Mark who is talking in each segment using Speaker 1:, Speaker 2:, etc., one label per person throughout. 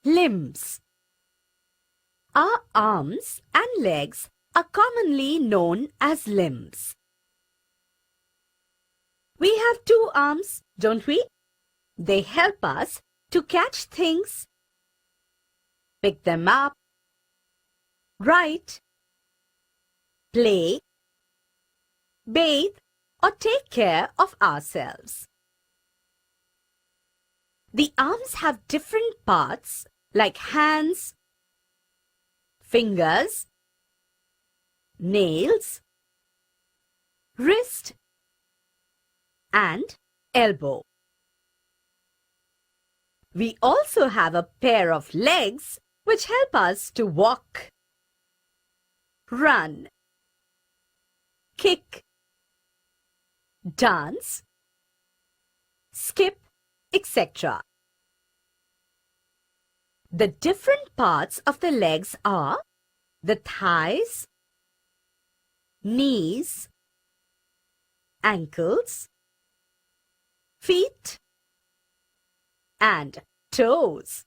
Speaker 1: Limbs. Our arms and legs are commonly known as limbs. We have 2 arms, don't we? They help us to catch things, pick them up, write, play, bathe, or take care of ourselves. The arms have different parts like hands, fingers, nails, wrist, and elbow. We also have a pair of legs which help us to walk, run, kick, dance, skip, etc. The different parts of the legs are the thighs, knees, ankles, feet, and toes.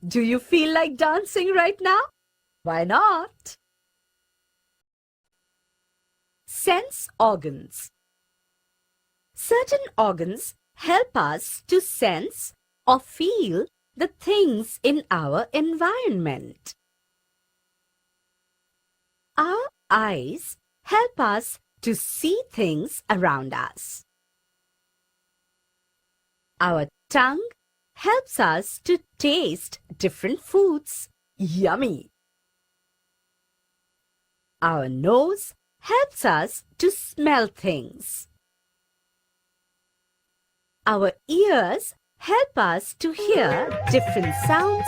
Speaker 1: Do you feel like dancing right now? Why not? Sense organs. Certain organs help us to sense or feel the things in our environment. Our eyes help us to see things around us. Our tongue helps us to taste different foods. Yummy! Our nose helps us to smell things. Our ears help us to hear different sounds.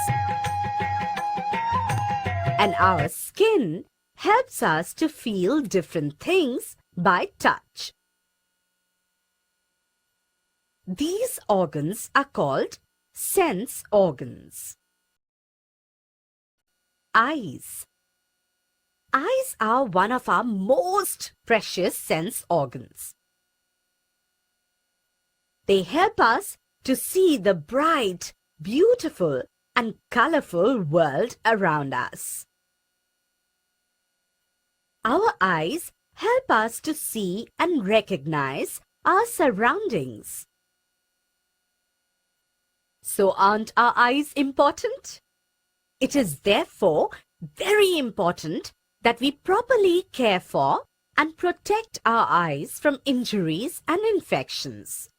Speaker 1: And our skin helps us to feel different things by touch. These organs are called sense organs. Eyes. Eyes are one of our most precious sense organs. They help us to see the bright, beautiful, and colorful world around us. Our eyes help us to see and recognize our surroundings. So aren't our eyes important? It is therefore very important that we properly care for and protect our eyes from injuries and infections.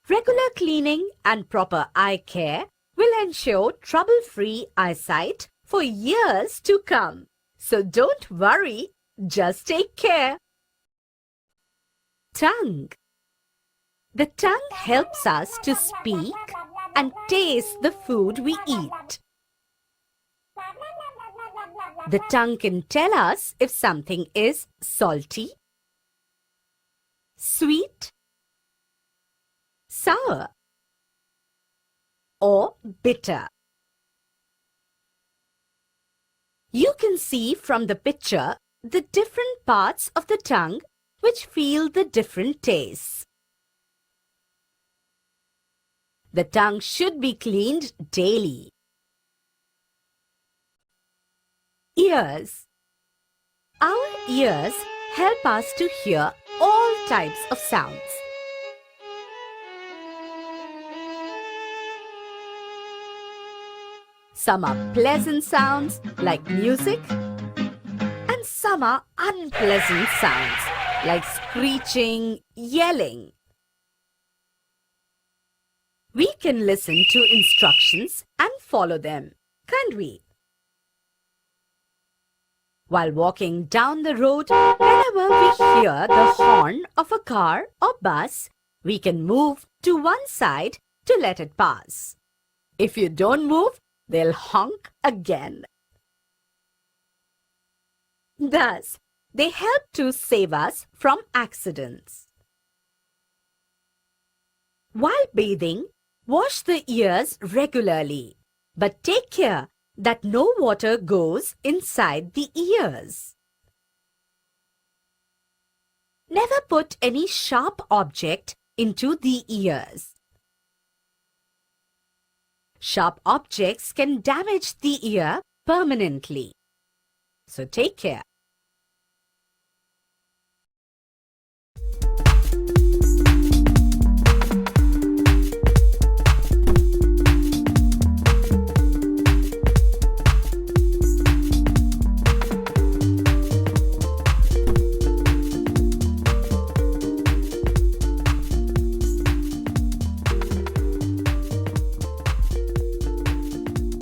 Speaker 1: Regular cleaning and proper eye care will ensure trouble-free eyesight for years to come. So don't worry, just take care. Tongue. The tongue helps us to speak and taste the food we eat. The tongue can tell us if something is salty, sweet, sour, or bitter. You can see from the picture the different parts of the tongue which feel the different tastes. The tongue should be cleaned daily. Ears. Our ears help us to hear all types of sounds. Some are pleasant sounds like music, and some are unpleasant sounds like screeching, yelling. We can listen to instructions and follow them, can't we? While walking down the road, whenever we hear the horn of a car or bus, we can move to one side to let it pass. If you don't move, they'll honk again. Thus, they help to save us from accidents. While bathing, wash the ears regularly, but take care that no water goes inside the ears. Never put any sharp object into the ears. Sharp objects can damage the ear permanently. So take care.